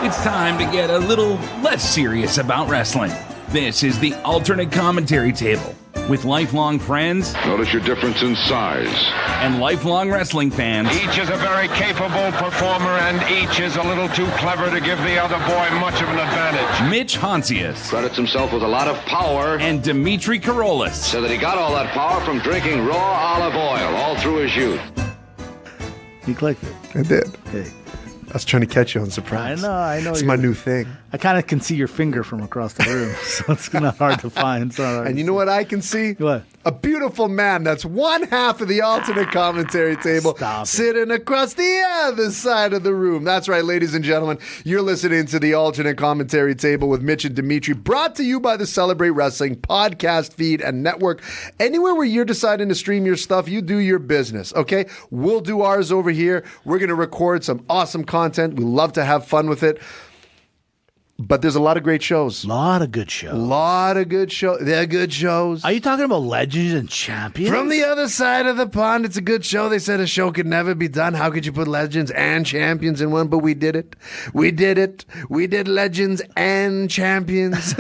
It's time to get a little less serious about wrestling. This is the Alternate Commentary Table with lifelong friends. Notice your difference in size. And lifelong wrestling fans. Each is a very capable performer, and each is a little too clever to give the other boy much of an advantage. Mitch Hontzias. Credits himself with a lot of power. And Dimitri Korolis. So that he got all that power from drinking raw olive oil all through his youth. You clicked it. I did. Okay. I was trying to catch you on surprise. I know. It's my new thing. I kind of can see your finger from across the room, so it's not hard to find. And you know what I can see? What? A beautiful man that's one half of the alternate commentary table sitting across the other side of the room. That's right, ladies and gentlemen. You're listening to the alternate commentary table with Mitch and Dimitri, brought to you by the Celebrate Wrestling podcast feed and network. Anywhere where you're deciding to stream your stuff, you do your business, okay? We'll do ours over here. We're going to record some awesome content. We love to have fun with it. But there's a lot of great shows. A lot of good shows. They're good shows. Are you talking about legends and champions? From the other side of the pond, it's a good show. They said a show could never be done. How could you put legends and champions in one? But we did it. We did legends and champions.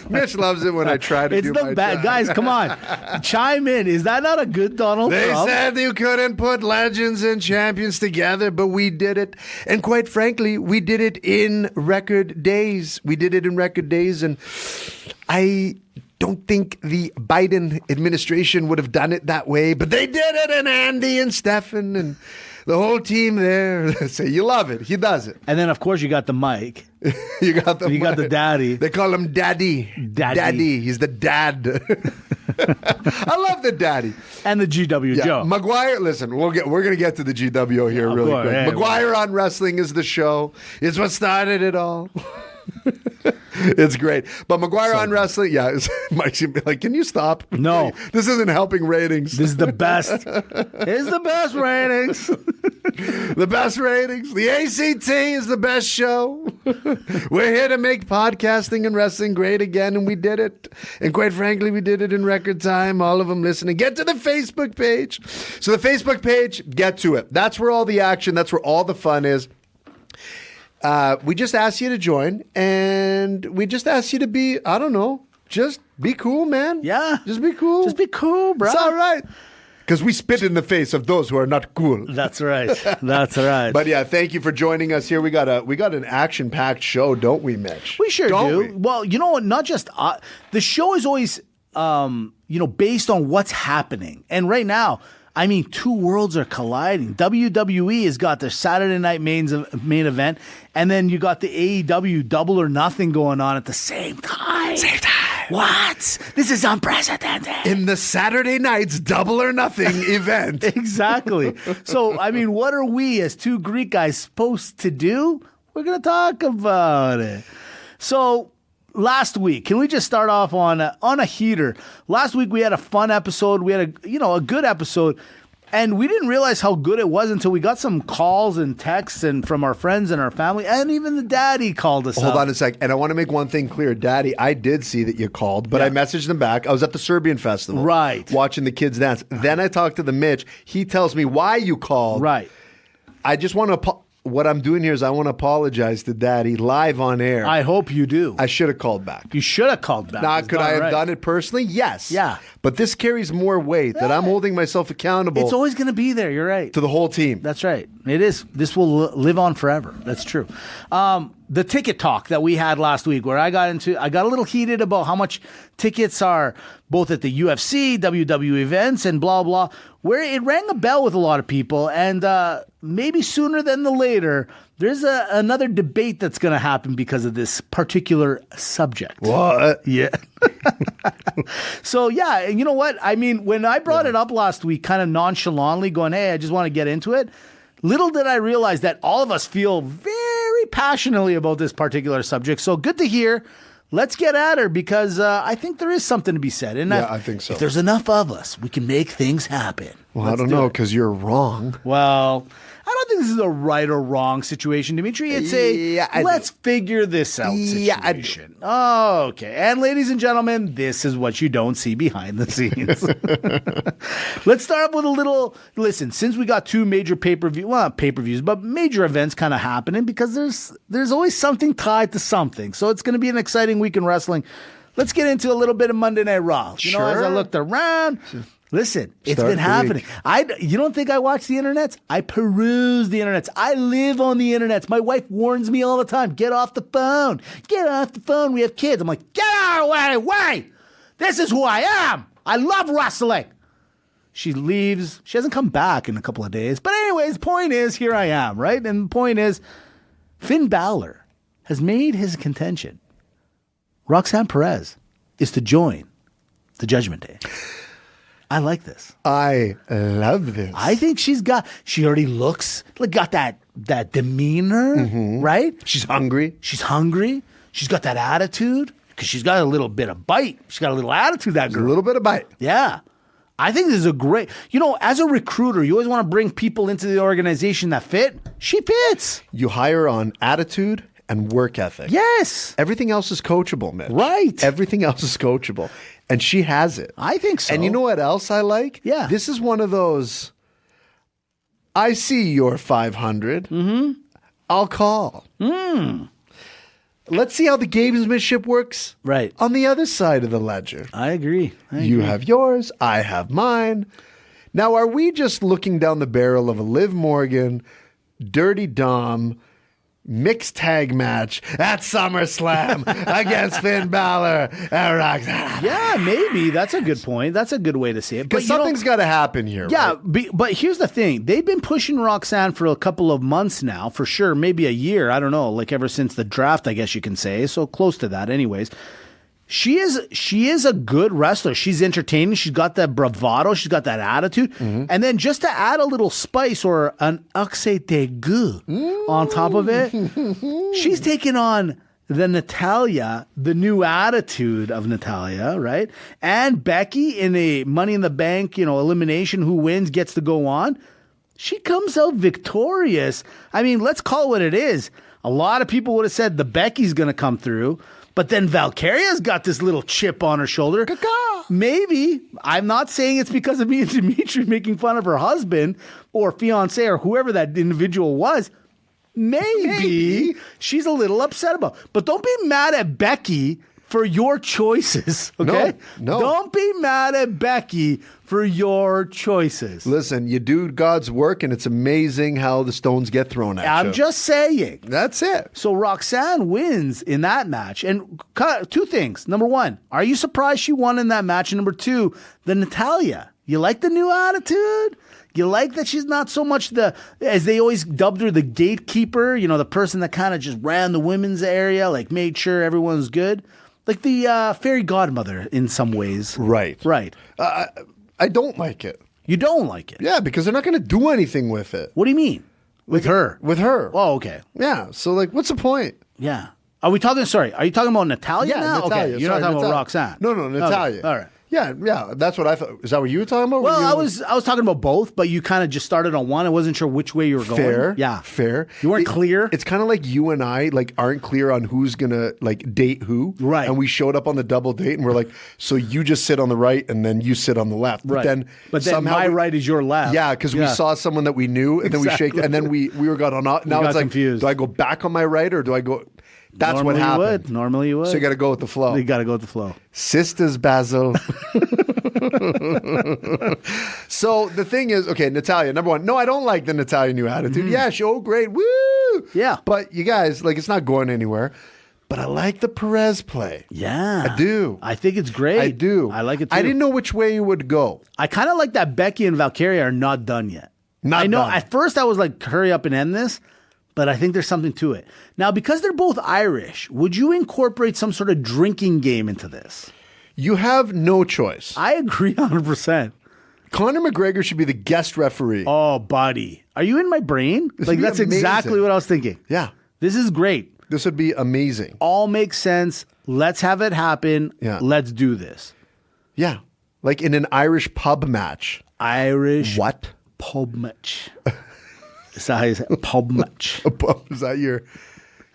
Mitch loves it when I try to do my job. Guys, come on. Chime in. Is that not a good Donald Trump? They said you couldn't put legends and champions together, but we did it. And quite frankly, we did it in record days. And I don't think the Biden administration would have done it that way, but they did it, and Andy and Stefan and the whole team there say you love it. He does it. And then, of course, you got the mic. You got the daddy. They call him Daddy. Daddy. He's the dad. I love the daddy. And the GW Joe. McGuire, listen, we're going to get to the GW here really quick. Yeah, McGuire on Wrestling is the show. It's what started it all. It's great. But McGuire on Wrestling, Mike's like, can you stop? No. This isn't helping ratings. This is the best. It's the best ratings. The best ratings. The ACT is the best show. We're here to make podcasting and wrestling great again, and we did it. And quite frankly, we did it in record time. All of them listening. Get to the Facebook page. So the Facebook page, get to it. That's where all the action, that's where all the fun is. We just asked you to join, and we just asked you to be, I don't know, just be cool, man. Yeah. Just be cool. Just be cool, bro. It's all right. Because we spit in the face of those who are not cool. That's right. That's right. But yeah, thank you for joining us here. We got an action-packed show, don't we, Mitch? We sure don't do. We? Well, you know what? Not just the show is always based on what's happening. And right now, I mean, two worlds are colliding. WWE has got their Saturday night main event, and then you got the AEW Double or Nothing going on at the same time. What? This is unprecedented. In the Saturday night's Double or Nothing event. Exactly. So, I mean, what are we as two Greek guys supposed to do? We're going to talk about it. So, last week, can we just start off on a heater? Last week we had a fun episode. We had a good episode, and we didn't realize how good it was until we got some calls and texts and from our friends and our family, and even the daddy called us. Hold on a sec, and I want to make one thing clear, Daddy. I did see that you called, but I messaged him back. I was at the Serbian festival, right, watching the kids dance. Then I talked to the Mitch. He tells me why you called. Right. I just want to. What I'm doing here is I want to apologize to Daddy live on air. I hope you do. I should have called back. You should have called back. Now, could I have done it personally? Yes. Yeah. But this carries more weight that I'm holding myself accountable. It's always going to be there. You're right. To the whole team. That's right. It is. This will live on forever. That's true. The ticket talk that we had last week, where I got a little heated about how much tickets are both at the UFC, WWE events, and blah, blah, where it rang a bell with a lot of people. And maybe sooner than the later, there's another debate that's going to happen because of this particular subject. What? Yeah. So, yeah, you know what? I mean, when I brought it up last week, kind of nonchalantly going, hey, I just want to get into it, little did I realize that all of us feel very passionately about this particular subject. So good to hear. Let's get at her, because I think there is something to be said. And I think so. If there's enough of us, we can make things happen. Well, I don't know, because you're wrong. Well, I don't think this is a right or wrong situation, Dimitri. It's let's figure this out situation. Oh, okay. And ladies and gentlemen, this is what you don't see behind the scenes. Let's start up with a little, listen, since we got two major pay-per-view, well, not pay-per-views, but major events kind of happening because there's always something tied to something. So it's going to be an exciting week in wrestling. Let's get into a little bit of Monday Night Raw. You know, as I looked around, listen, it's been happening. You don't think I watch the internets? I peruse the internets. I live on the internets. My wife warns me all the time, get off the phone. Get off the phone. We have kids. I'm like, get out of the way. This is who I am. I love wrestling. She leaves. She hasn't come back in a couple of days. But anyways, point is, here I am, right? And the point is, Finn Balor has made his contention. Roxanne Perez is to join the Judgment Day. I like this. I love this. I think she already looks like got that demeanor, right? She's hungry. She's hungry. She's got that attitude because she's got a little bit of bite. She's got a little attitude, that girl. A little bit of bite. Yeah. I think this is a great, as a recruiter, you always want to bring people into the organization that fit. She fits. You hire on attitude and work ethic. Yes. Everything else is coachable, Mitch. Right. Everything else is coachable. And she has it. I think so. And you know what else I like? Yeah. This is one of those, I see your 500. I'll call. Let's see how the gamesmanship works. Right. On the other side of the ledger. I agree. You have yours. I have mine. Now, are we just looking down the barrel of a Liv Morgan, Dirty Dom, mixed tag match at SummerSlam against Finn Balor and Roxanne? Yeah, maybe. That's a good point. That's a good way to see it. Because something's got to happen here. Yeah, right? but here's the thing. They've been pushing Roxanne for a couple of months now, for sure. Maybe a year. I don't know. Like ever since the draft, I guess you can say. So close to that anyways. She is a good wrestler. She's entertaining. She's got that bravado. She's got that attitude. And then just to add a little spice or an accent aigu on top of it, she's taking on the Natalya, the new attitude of Natalya, right? And Becky in a Money in the Bank, elimination, who wins gets to go on. She comes out victorious. I mean, let's call it what it is. A lot of people would have said the Becky's going to come through. But then Valkyria's got this little chip on her shoulder. Maybe. I'm not saying it's because of me and Dimitri making fun of her husband or fiance or whoever that individual was. Maybe she's a little upset about it. But don't be mad at Becky for your choices, okay? No. Don't be mad at Becky for your choices. Listen, you do God's work, and it's amazing how the stones get thrown at you. I'm just saying. That's it. So Roxanne wins in that match. And two things. Number one, are you surprised she won in that match? And number two, the Natalya. You like the new attitude? You like that she's not so much as they always dubbed her, the gatekeeper, the person that kind of just ran the women's area, like made sure everyone's good. Like the fairy godmother in some ways. Right. I don't like it. You don't like it? Yeah, because they're not going to do anything with it. What do you mean? With her? With her. Oh, okay. Yeah, so what's the point? Yeah. Are you talking about Natalya now? Natalya. Okay, you're not talking about Roxanne. No, Natalya. Okay. All right. Yeah, that's what I thought. Is that what you were talking about? Well, I was talking about both, but you kind of just started on one. I wasn't sure which way you were going. Fair. Yeah. Fair. You weren't clear. It's kind of like you and I aren't clear on who's going to date who. Right. And we showed up on the double date and we're like, so you just sit on the right and then you sit on the left. Right. But then somehow my right is your left. Yeah, because we saw someone that we knew and then we shake and then we got on. Now it's like, confused. Do I go back on my right or do I go? That's what happened. Normally you would. So you got to go with the flow. You got to go with the flow. Sisters, Basil. So the thing is, okay, Natalya, number one. No, I don't like the Natalya new attitude. Yeah, great. Woo! Yeah. But you guys, it's not going anywhere. But I like the Perez play. Yeah. I do. I think it's great. I do. I like it too. I didn't know which way you would go. I kind of like that Becky and Valkyria are not done yet. I know. Done. At first I was like, hurry up and end this. But I think there's something to it. Now, because they're both Irish, would you incorporate some sort of drinking game into this? You have no choice. I agree 100%. Conor McGregor should be the guest referee. Oh, buddy. Are you in my brain? This would be That's exactly amazing. what I was thinking. Yeah. This is great. This would be amazing. All makes sense. Let's have it happen. Yeah. Let's do this. Yeah. Like in an Irish pub match. Irish What? pub match. Is that how you say it? Pub match. Is that you're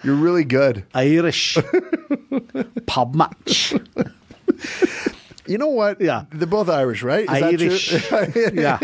really good. Irish. Pub match. You know what? Yeah. They're both Irish, right? Is Irish. that true? Yeah.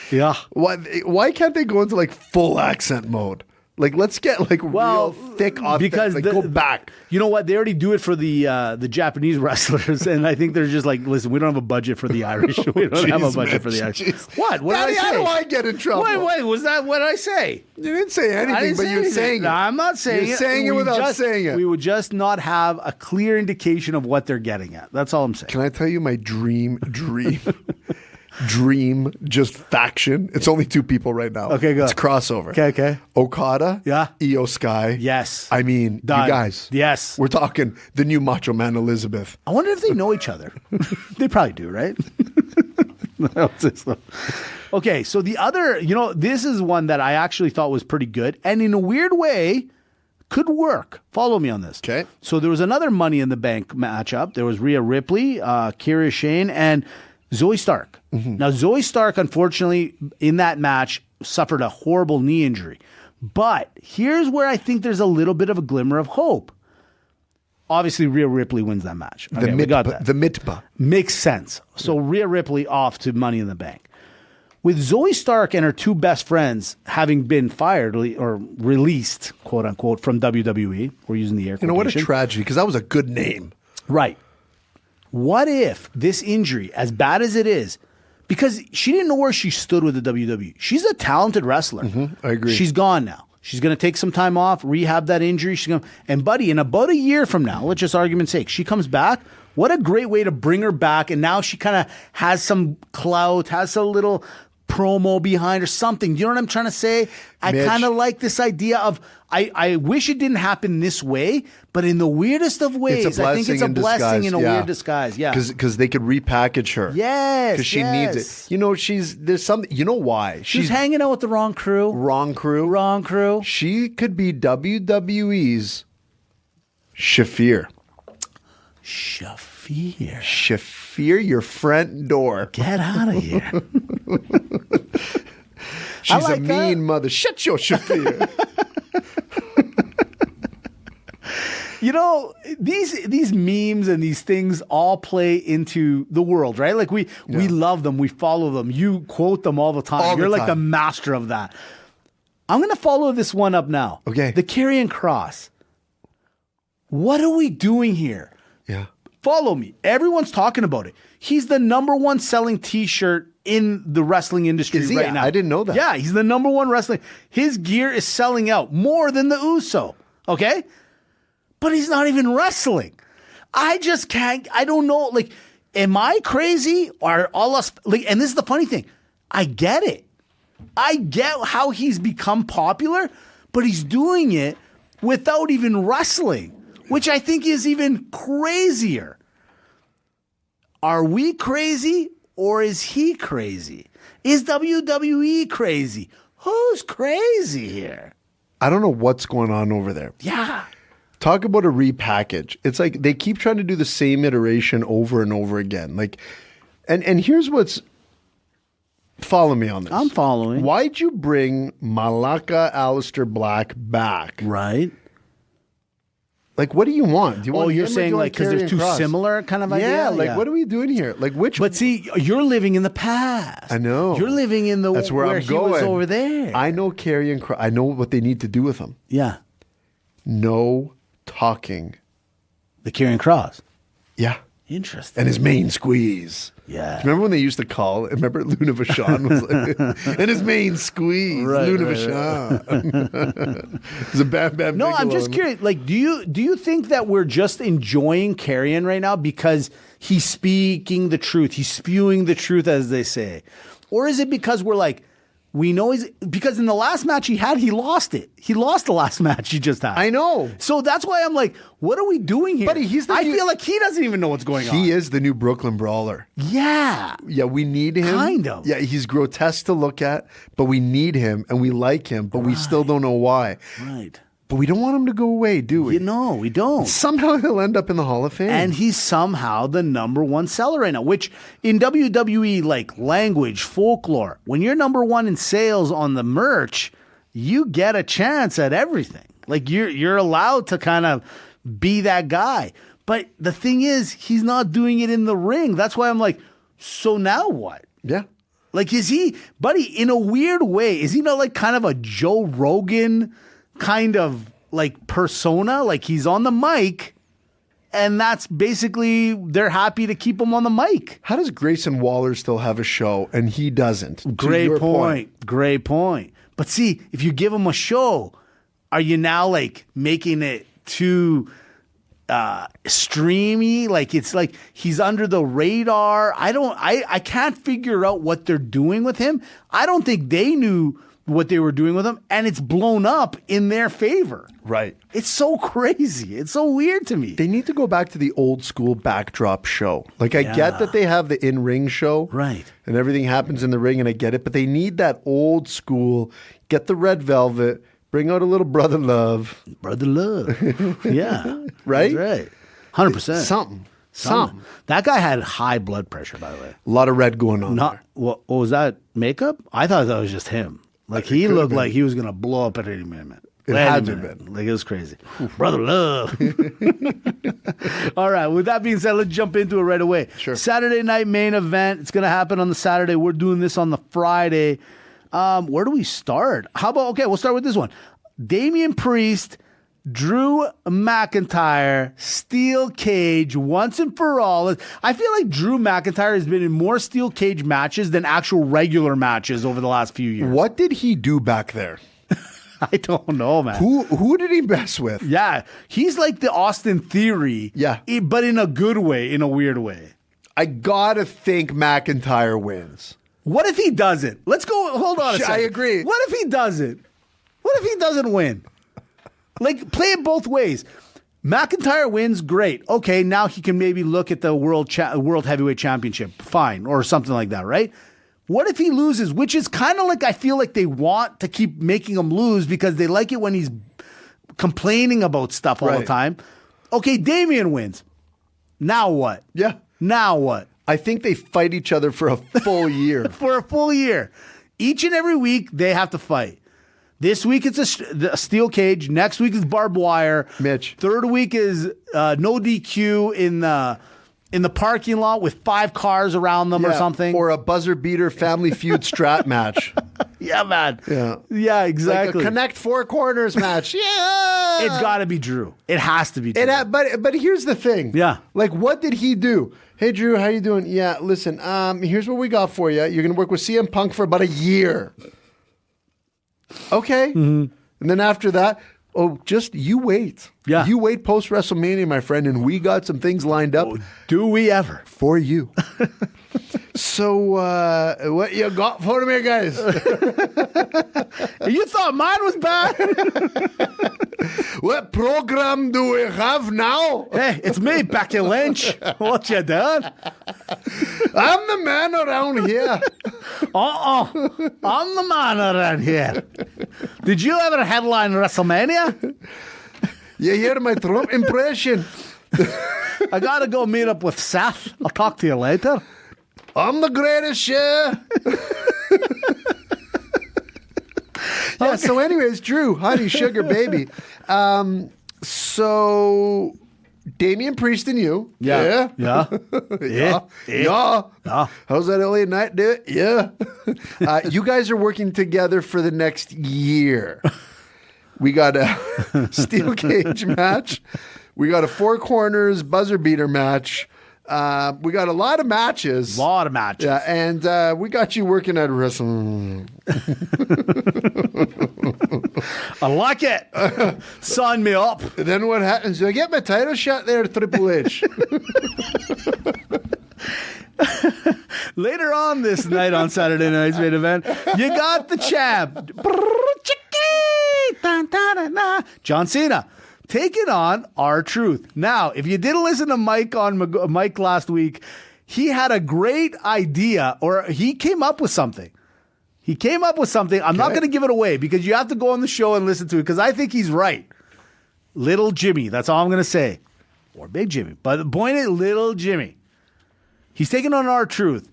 Yeah. Why can't they go into like full accent mode? Like, let's get like real thick, authentic. Because like, go back. You know what? They already do it for the Japanese wrestlers, and I think they're just like, listen, we don't have a budget for the Irish. We don't have a budget for the Irish. Jeez. What? What Daddy, did I say? how do I get in trouble? Wait, was that what I say? You didn't say anything, but you're saying it. No, I'm not saying it. You're saying it without saying it. We would just not have a clear indication of what they're getting at. That's all I'm saying. Can I tell you my dream just faction? It's only 2 people right now. Okay, go. It's crossover. Okay. Okada. Yeah. Io Sky. Yes. I mean, Done. you guys. Yes. We're talking the new Macho Man Elizabeth. I wonder if they know each other. They probably do, right? Okay, so the other, this is one that I actually thought was pretty good, and in a weird way, could work. Follow me on this. Okay. So there was another Money in the Bank matchup. There was Rhea Ripley, Kyria Shane, and Zoe Stark. Mm-hmm. Now, Zoe Stark, unfortunately, in that match, suffered a horrible knee injury. But here's where I think there's a little bit of a glimmer of hope. Obviously, Rhea Ripley wins that match. Okay, we got that. The mitpa. Makes sense. So Rhea Ripley off to Money in the Bank. With Zoe Stark and her 2 best friends having been fired or released, quote unquote, from WWE, we're using the air quotation. What a tragedy, because that was a good name. Right. What if this injury, as bad as it is, because she didn't know where she stood with the WWE. She's a talented wrestler. I agree. She's gone now. She's going to take some time off, rehab that injury. And buddy, in about a year from now, let's just argument's sake, she comes back. What a great way to bring her back. And now she kind of has some clout, has a little promo behind or something. You know what I'm trying to say? I kind of like this idea of, I wish it didn't happen this way, but in the weirdest of ways, I think it's a blessing in a weird disguise. Yeah. Because they could repackage her. Yes. Because she needs it. There's something, you know why? She's hanging out with the wrong crew. Wrong crew. She could be WWE's Shafir. Shafir, your front door. Get out of here. She's like a mean mother. Shut your Shafir. These memes and these things all play into the world, right? Like we love them, we follow them. You quote them all the time. You're like the master of that. I'm going to follow this one up now. Okay. The Karrion Kross. What are we doing here? Yeah. Follow me. Everyone's talking about it. He's the number 1 selling T-shirt in the wrestling industry right now. I didn't know that. Yeah, he's the number 1 wrestling. His gear is selling out more than the Uso. Okay? But he's not even wrestling. I just can't. I don't know. Like, am I crazy? Or all us? Like, and this is the funny thing. I get it. I get how he's become popular, but he's doing it without even wrestling, which I think is even crazier. Are we crazy or is he crazy? Is WWE crazy? Who's crazy here? I don't know what's going on over there. Yeah. Talk about a repackage. It's like they keep trying to do the same iteration over and over again. Like, and here's what's. Follow me on this. I'm following. Why'd you bring Malaka Aleister Black back? Right. Like, what do you want? Do you want you're him or do saying you want like because they're too Karrion Kross? similar kind of idea? Yeah, like what are we doing here? Like which? But see, you're living in the past. I know. You're living in the That's where I'm he going. was over there. I know Karrion Kross. I know what they need to do with him. Yeah. No talking. The Karrion Kross. Yeah. Interesting. And his main squeeze. Yeah. Remember when they used to call? Remember Luna Vachon was like, and his main squeeze, Luna Vachon. It's a Bam Bam. No, I'm Bigelow. just curious. Like, do you think that we're just enjoying Karrion right now because he's speaking the truth, he's spewing the truth, as they say, or is it because we're like, we know because in the last match he lost it. He lost the last match he just had. I know. So that's why I'm like, what are we doing here? Buddy, I feel like he doesn't even know what's going on. He is the new Brooklyn Brawler. Yeah. Yeah, we need him. Kind of. Yeah, he's grotesque to look at, but we need him and we like him, but we still don't know why. Right. But we don't want him to go away, do we? We don't. Somehow he'll end up in the Hall of Fame. And he's somehow the number 1 seller right now, which in WWE, like language, folklore, when you're number 1 in sales on the merch, you get a chance at everything. Like you're allowed to kind of be that guy. But the thing is, he's not doing it in the ring. That's why I'm like, so now what? Yeah. Like, is he, buddy, in a weird way, is he not like kind of a Joe Rogan kind of like persona? Like he's on the mic and that's basically, they're happy to keep him on the mic. How does Grayson Waller still have a show and he doesn't? Great point. Great point. But see, if you give him a show, are you now like making it too streamy? Like it's like he's under the radar. I can't figure out what they're doing with him. I don't think they knew what they were doing with him, and it's blown up in their favor. Right. It's so crazy. It's so weird to me. They need to go back to the old school backdrop show. Like I get that they have the in-ring show. Right. And everything happens in the ring, and I get it, but they need that old school, get the red velvet, bring out a little brother love. Brother love. Yeah. Right? That's right. 100%. Something. That guy had high blood pressure, by the way. A lot of red going on there. What was that, makeup? I thought that was just him. Like he looked like he was going to blow up at any minute. It had to have been. Like it was crazy. Brother love. All right. With that being said, let's jump into it right away. Sure. Saturday night main event. It's going to happen on the Saturday. We're doing this on the Friday. Where do we start? How about, okay, we'll start with this one. Damian Priest, Drew McIntyre, steel cage once and for all. I feel like Drew McIntyre has been in more steel cage matches than actual regular matches over the last few years. What did he do back there? I don't know, man. Who did he mess with? Yeah, he's like the Austin Theory. Yeah. But in a good way, in a weird way. I gotta think McIntyre wins. What if he doesn't? Let's go. Hold on a second. I agree. What if he doesn't? What if he doesn't win? Like, play it both ways. McIntyre wins, great. Okay, now he can maybe look at the World Heavyweight Championship. Fine, or something like that, right? What if he loses? Which is kind of like, I feel like they want to keep making him lose because they like it when he's complaining about stuff all the time. Okay, Damian wins. Now what? Yeah. Now what? I think they fight each other for a full year. For a full year. Each and every week, they have to fight. This week, it's a steel cage. Next week is barbed wire. Mitch. Third week is no DQ in the parking lot with 5 cars around them or something. Or a buzzer beater Family Feud strap match. Yeah, man. Yeah. Yeah, exactly. Like a Connect 4 Corners match. Yeah. It's got to be Drew. It has to be Drew. But here's the thing. Yeah. Like, what did he do? Hey, Drew, how you doing? Yeah, listen, here's what we got for you. You're going to work with CM Punk for about a year. Okay. Mm-hmm. And then after that, just you wait. Yeah. You wait post-WrestleMania, my friend, and we got some things lined up. Do we ever? For you. So, what you got for me, guys? You thought mine was bad? What program do we have now? Hey, it's me, Becky Lynch. What you doing? I'm the man around here. I'm the man around here. Did you ever headline WrestleMania? You hear my Trump impression? I got to go meet up with Seth. I'll talk to you later. I'm the greatest, yeah. Yeah, so anyways, Drew, honey, sugar, baby. So Damian Priest and you. Yeah. Yeah. How's that LA night do it? Yeah. You guys are working together for the next year. We got a steel cage match. We got a 4 corners buzzer beater match. We got a lot of matches. Yeah, and we got you working at wrestling. I like it. Sign me up. Then what happens? Do I get my title shot there, Triple H? Later on this night on Saturday night's main event, you got the champ, John Cena, taking on R-Truth. Now, if you didn't listen to Mike last week, he had a great idea, or he came up with something. I'm not going to give it away because you have to go on the show and listen to it because I think he's right. Little Jimmy, that's all I'm going to say. Or Big Jimmy. But the point is, Little Jimmy. He's taking on R-Truth.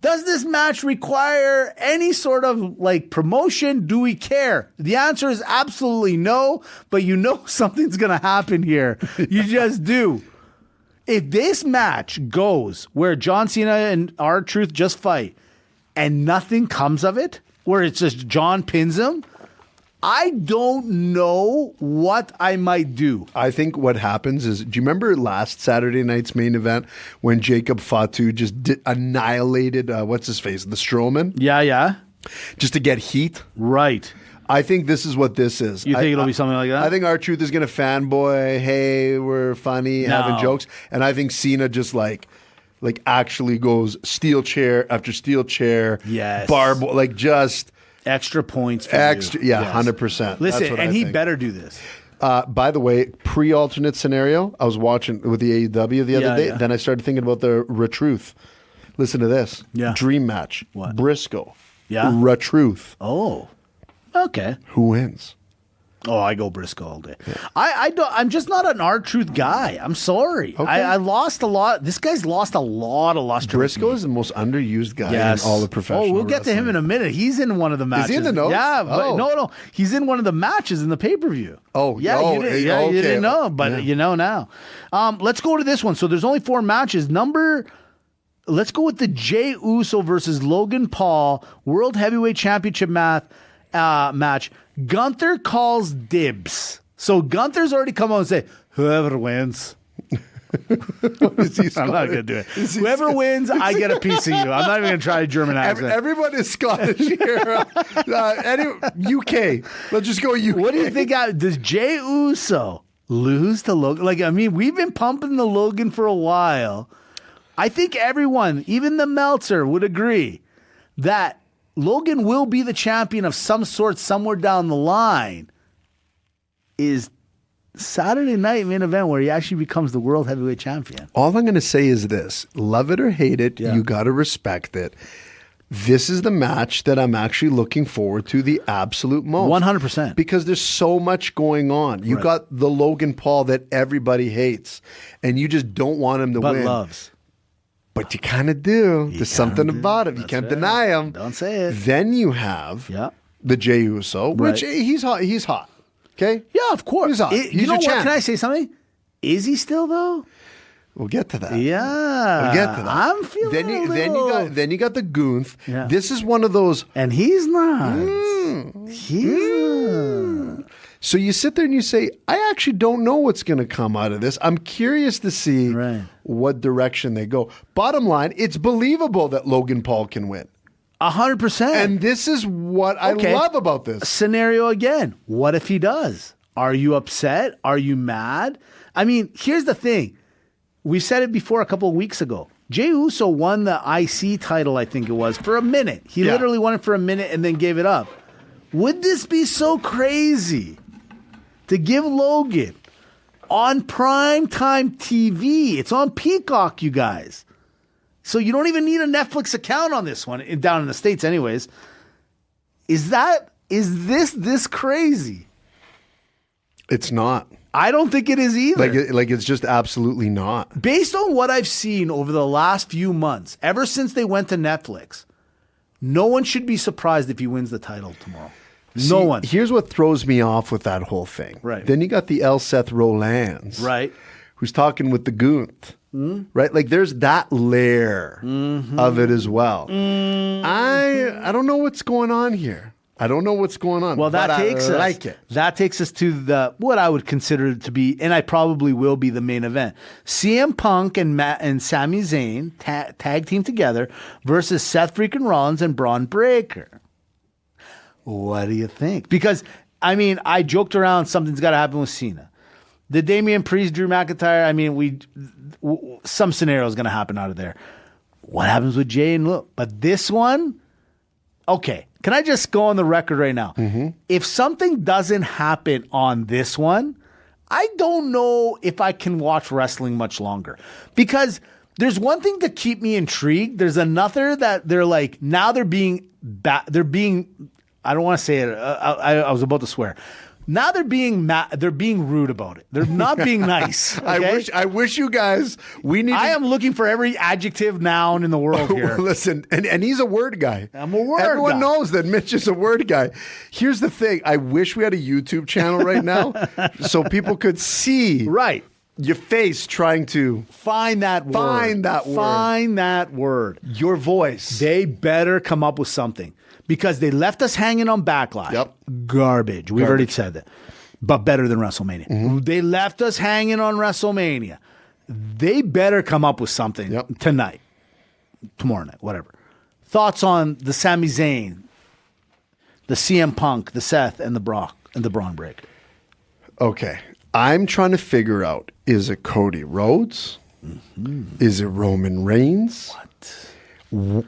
Does this match require any sort of like promotion? Do we care? The answer is absolutely no, but you know something's going to happen here. You just do. If this match goes where John Cena and R-Truth just fight and nothing comes of it, where it's just John pins him, I don't know what I might do. I think what happens is, do you remember last Saturday night's main event when Jacob Fatu just annihilated, what's his face, the Strowman? Yeah. Just to get heat? Right. I think this is what this is. You think it'll be something like that? I think R-Truth is going to fanboy, hey, we're funny, having jokes. And I think Cena just like actually goes steel chair after steel chair. Yes. Like just... Extra points for you. Yeah, yes. 100%. Listen, and he better do this. By the way, pre-alternate scenario, I was watching with the AEW the other day. Yeah. Then I started thinking about the R-Truth. Listen to this. Yeah. Dream match. What? Briscoe. Yeah. R-Truth. Oh, okay. Who wins? Oh, I go Briscoe all day. Yeah. I'm just not an R-Truth guy. I'm sorry. Okay. I lost a lot. This guy's lost a lot of luster. Briscoe is the most underused guy in all of professional we'll get wrestling. to him in a minute. He's in one of the matches. Is he in the notes? Yeah, but Oh. no. He's in one of the matches in the pay-per-view. Oh, yeah. oh, You didn't, okay. you didn't know, but you know now. Let's go to this one. So there's only 4 matches. Let's go with the Jey Uso versus Logan Paul World Heavyweight Championship match. Gunther calls dibs. So Gunther's already come out and say, whoever wins. I'm not going to do it. Whoever wins, I get a piece of you. I'm not even going to try a German accent. Everyone is Scottish here. UK. Let's just go UK. What do you think? Does Jey Uso lose to Logan? Like, I mean, we've been pumping the Logan for a while. I think everyone, even the Meltzer, would agree that Logan will be the champion of some sort somewhere down the line. Is Saturday night main event where he actually becomes the world heavyweight champion. All I'm going to say is this. Love it or hate it, you got to respect it. This is the match that I'm actually looking forward to the absolute most. 100%. Because there's so much going on. You got the Logan Paul that everybody hates, and you just don't want him to win. But loves. But you kind of do. There's something about him. You can't deny him. Don't say it. Then you have the Jey Uso, which he's hot. He's hot. Okay? Yeah, of course. He's hot. You know what? Can I say something? Is he still, though? We'll get to that. Yeah. We'll get to that. I'm feeling then you got the Gunther. Yeah. This is one of those. And he's not. He's not. So you sit there and you say, I actually don't know what's going to come out of this. I'm curious to see what direction they go. Bottom line, it's believable that Logan Paul can win. 100%. And this is what I love about this. Scenario again. What if he does? Are you upset? Are you mad? I mean, here's the thing. We said it before a couple of weeks ago. Jey Uso won the IC title, I think it was, for a minute. He literally won it for a minute and then gave it up. Would this be so crazy to give Logan on primetime TV? It's on Peacock, you guys. So you don't even need a Netflix account on this one, down in the States anyways. Is this crazy? It's not. I don't think it is either. Like it's just absolutely not. Based on what I've seen over the last few months, ever since they went to Netflix, no one should be surprised if he wins the title tomorrow. No one. Here's what throws me off with that whole thing. Right. Then you got the El Seth Rollins. Right. Who's talking with the Gunther. Right? Like there's that layer of it as well. I don't know what's going on here. I don't know what's going on. Well, that takes us to the what I would consider to be, and I probably will be, the main event. CM Punk and Sami Zayn tag team together versus Seth freaking Rollins and Braun Breaker. What do you think? Because, I mean, I joked around something's got to happen with Cena. The Damian Priest, Drew McIntyre, I mean, some scenario is going to happen out of there. What happens with Jay and Luke? But this one, okay. Can I just go on the record right now? If something doesn't happen on this one, I don't know if I can watch wrestling much longer. Because there's one thing to keep me intrigued. There's another that they're like, now they're being, I don't want to say it. I was about to swear. Now they're being rude about it. They're not being nice. Okay? I wish you guys. I am looking for every adjective, noun in the world here. Listen, and he's a word guy. I'm a word guy. Everyone knows that Mitch is a word guy. Here's the thing. I wish we had a YouTube channel right now so people could see your face trying to find that word. Find that word. Your voice. They better come up with something because they left us hanging on Backlash. Yep. Garbage. We've already said that. But better than WrestleMania. Mm-hmm. They left us hanging on WrestleMania. They better come up with something tonight, tomorrow night, whatever. Thoughts on the Sami Zayn, the CM Punk, the Seth, and the Brock and the Braun Breaker? Okay. I'm trying to figure out, is it Cody Rhodes? Mm-hmm. Is it Roman Reigns? What?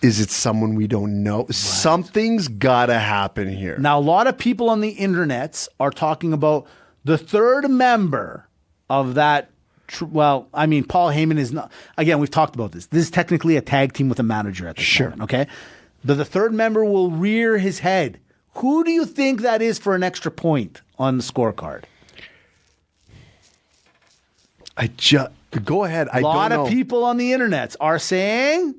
Is it someone we don't know? Right. Something's got to happen here. Now, a lot of people on the internets are talking about the third member of that. Paul Heyman is not. Again, we've talked about this. This is technically a tag team with a manager at this moment, okay? The third member will rear his head. Who do you think that is for an extra point on the scorecard? Go ahead. A lot of people on the internets are saying...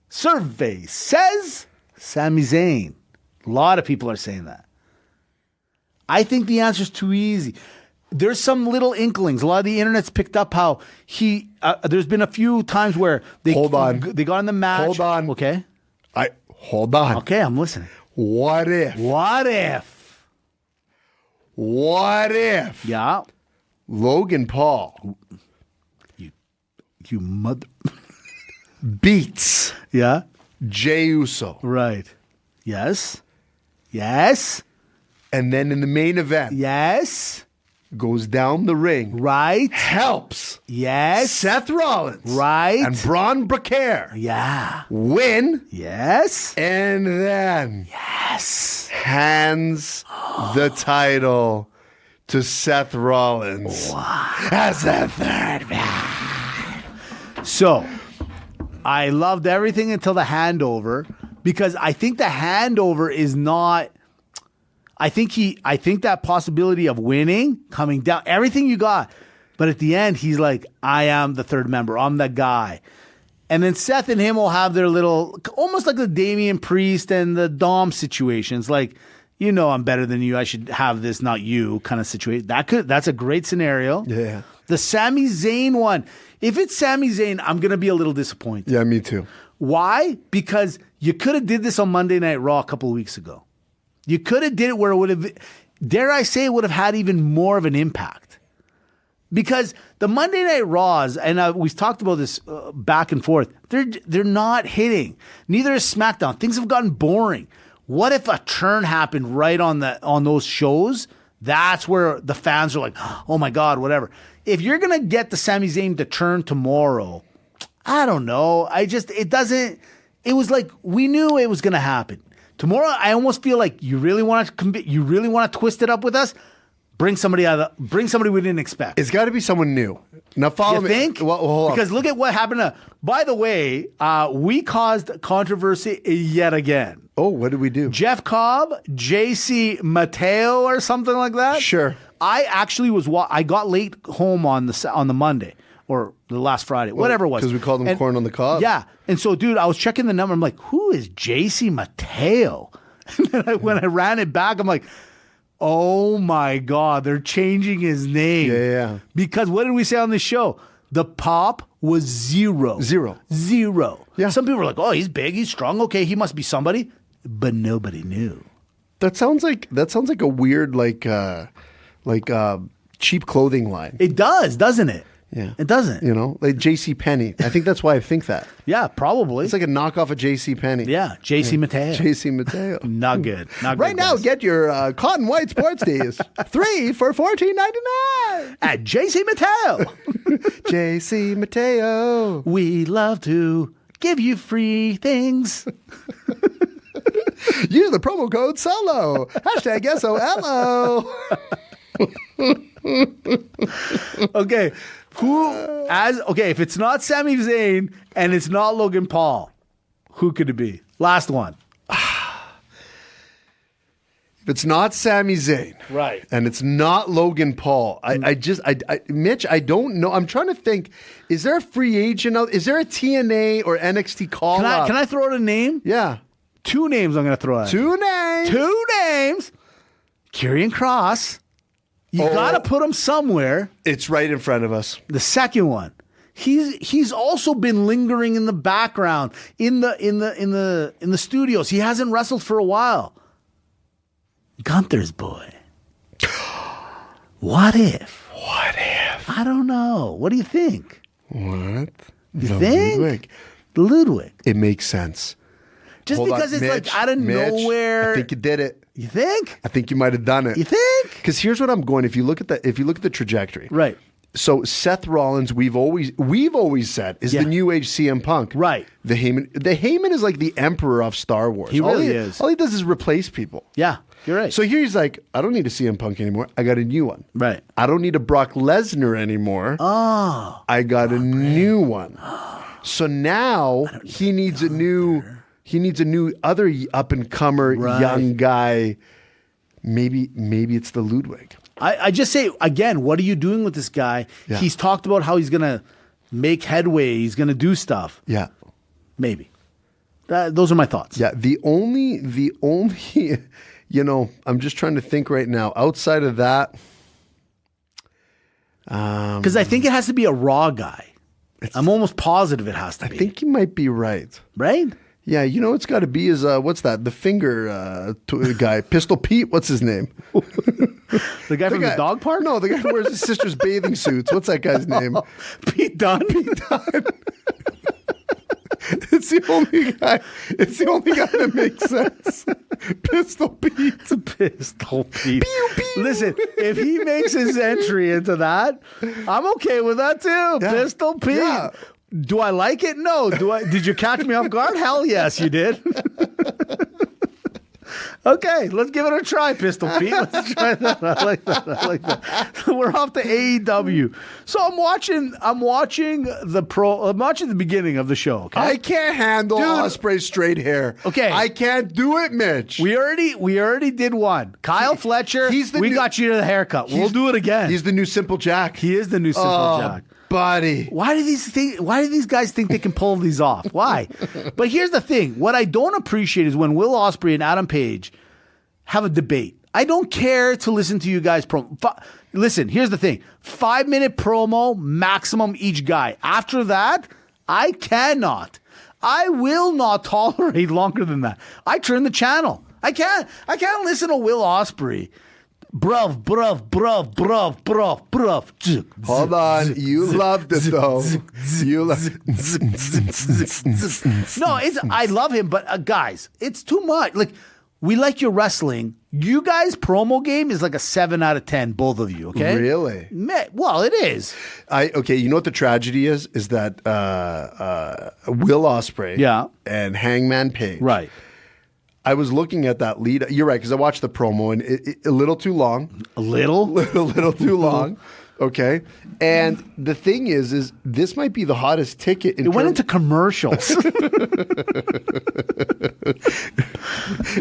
Survey says Sami Zayn. A lot of people are saying that. I think the answer is too easy. There's some little inklings. A lot of the internet's picked up how there's been a few times where they got in the match. Hold on. Okay. Hold on. Okay, I'm listening. What if? Yeah. Logan Paul. You mother... beats Jey Uso. Right. Yes. And then in the main event. Yes. Goes down the ring. Right. Helps. Yes. Seth Rollins. Right. And Braun Breaker. Yeah. Win. Yes. And then. Yes. Hands the title to Seth Rollins. As a third man. So... I loved everything until the handover because I think the handover is not. I think that possibility of winning, coming down, everything you got, but at the end he's like, I am the third member, I'm the guy, and then Seth and him will have their little, almost like the Damian Priest and the Dom situations, like, I'm better than you, I should have this, not you, kind of situation. That's a great scenario. Yeah. The Sami Zayn one. If it's Sami Zayn, I'm going to be a little disappointed. Yeah, me too. Why? Because you could have did this on Monday Night Raw a couple of weeks ago. You could have did it where it would have, dare I say, it would have had even more of an impact. Because the Monday Night Raws, and we've talked about this back and forth, they're not hitting. Neither is SmackDown. Things have gotten boring. What if a turn happened right on those shows? That's where the fans are like, oh my God, whatever. If you're going to get the Sami Zayn to turn tomorrow, I don't know. It was like we knew it was going to happen. Tomorrow, I almost feel like you really want to twist it up with us? Bring somebody we didn't expect. It's got to be someone new. Now follow me. You think? Well, hold on. Because look at what happened. By the way, we caused controversy yet again. Oh, what did we do? Jeff Cobb, JC Mateo or something like that? Sure. I actually I got late home on the Monday or the last Friday, whatever it was. Because we called him corn on the cob. Yeah. And so, dude, I was checking the number. I'm like, who is JC Mateo? And then when I ran it back, I'm like, oh my God, they're changing his name. Yeah. Because what did we say on the show? The pop was zero. Yeah. Some people were like, oh, he's big, he's strong. Okay, he must be somebody. But nobody knew. That sounds like a weird cheap clothing line. It does, doesn't it? Yeah. It doesn't. Like J.C. Penney. I think that's why I think that. Yeah, probably. It's like a knockoff of J.C. Penney. Yeah, J.C. Mateo. J.C. Mateo. Not good. Right now, get your cotton white sports tees. 3 for $14.99 at J.C. Mateo. J.C. Mateo. We love to give you free things. Use the promo code SOLO. Hashtag SOLO. Okay. If it's not Sami Zayn and it's not Logan Paul, who could it be? Last one. if it's not Sami Zayn, Right. and it's not Logan Paul, Mitch, I don't know. I'm trying to think. Is there a free agent out? Is there a TNA or NXT call up? Can I throw out a name? Yeah. 2 names I'm going to throw out. 2 names. 2 names. Karrion Kross. You got to put him somewhere. It's right in front of us. The second one. He's also been lingering in the background in the studios. He hasn't wrestled for a while. Gunther's boy. What if? I don't know. What do you think? What? You think? Ludwig. It makes sense. Just Hold because on, it's Mitch, like out of nowhere. I think you did it. You think? I think you might have done it. You think? Because here's what I'm going. If you look at the trajectory, Right. So Seth Rollins, we've always said is the new age CM Punk. Right. The Heyman is like the emperor of Star Wars. He really is. All he does is replace people. Yeah, you're right. So here he's like, I don't need a CM Punk anymore. I got a new one. Right. I don't need a Brock Lesnar anymore. Oh. I got a new one. So now he needs a new other up and comer young guy. Maybe it's the Ludwig. I just say, again, what are you doing with this guy? Yeah. He's talked about how he's going to make headway. He's going to do stuff. Yeah. Maybe. Those are my thoughts. Yeah. The only, I'm just trying to think right now. Outside of that. Because I think it has to be a Raw guy. I'm almost positive it has to be. I think you might be right. Right? Yeah, it's got to be his, what's that? The finger guy. Pistol Pete, what's his name? The guy from the dog park? No, the guy who wears his sister's bathing suits. What's that guy's name? Pete Dunne? It's the only guy that makes sense. Pistol Pete. Pistol Pete. Pew, pew. Listen, if he makes his entry into that, I'm okay with that too. Yeah. Pistol Pete. Yeah. Do I like it? No. Did you catch me off guard? Hell yes, you did. Okay, let's give it a try, Pistol Pete. Let's try that. I like that. We're off to AEW. So I'm watching the beginning of the show. Okay? I can't handle Ospreay's straight hair. Okay. I can't do it, Mitch. We already did one. Kyle Fletcher. We got you the haircut. We'll do it again. He's the new Simple Jack. He is the new Simple Jack. Buddy. Why do these guys think they can pull these off? Why? But here's the thing. What I don't appreciate is when Will Ospreay and Adam Page have a debate. I don't care to listen to you guys. Listen, here's the thing. 5-minute promo maximum each guy. After that, I cannot. I will not tolerate longer than that. I turn the channel. I can't listen to Will Ospreay. Bruv. Hold on. You loved it, though. I love him, but guys, it's too much. Like, we like your wrestling. You guys' promo game is like a 7 out of 10, both of you, okay? Really? Well, it is. Okay, you know what the tragedy is? Is that Will Ospreay and Hangman Page. Right. I was looking at that lead. You're right, because I watched the promo, and it a little too long. A little? A little too long. Okay. And the thing is this might be the hottest ticket. It went into commercials.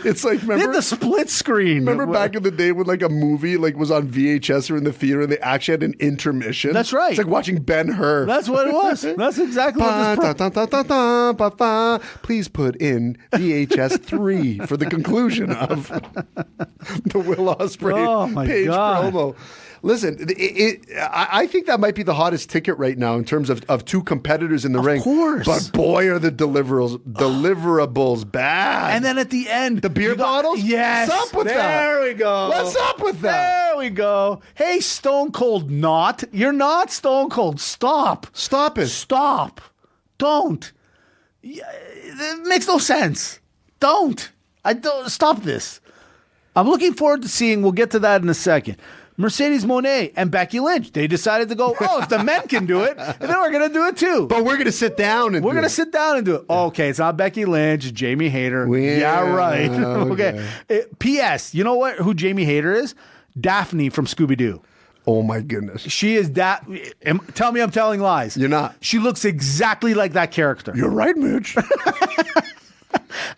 It's like, remember? They had the split screen. Remember back in the day when like a movie like was on VHS or in the theater and they actually had an intermission? That's right. It's like watching Ben-Hur. That's what it was. That's exactly what this Please put in VHS 3 for the conclusion of the Will Ospreay Page promo. Listen, I think that might be the hottest ticket right now in terms of two competitors in the ring. Of course. But boy, are the deliverables bad. And then at the end. The beer bottles? Yes. What's up with that? There we go. What's up with that? There we go. Hey, Stone Cold not. You're not Stone Cold. Stop. Stop it. Stop. Don't. It makes no sense. Don't. Stop this. I'm looking forward to seeing, we'll get to that in a second. Mercedes Moné and Becky Lynch. They decided to go, if the men can do it, then we're going to do it too. But we're going to sit down and sit down and do it. Okay, it's not Becky Lynch, it's Jamie Hayter. Yeah, right. Okay. P.S. You know who Jamie Hayter is? Daphne from Scooby-Doo. Oh my goodness. She is that. Tell me I'm telling lies. You're not. She looks exactly like that character. You're right, Mitch.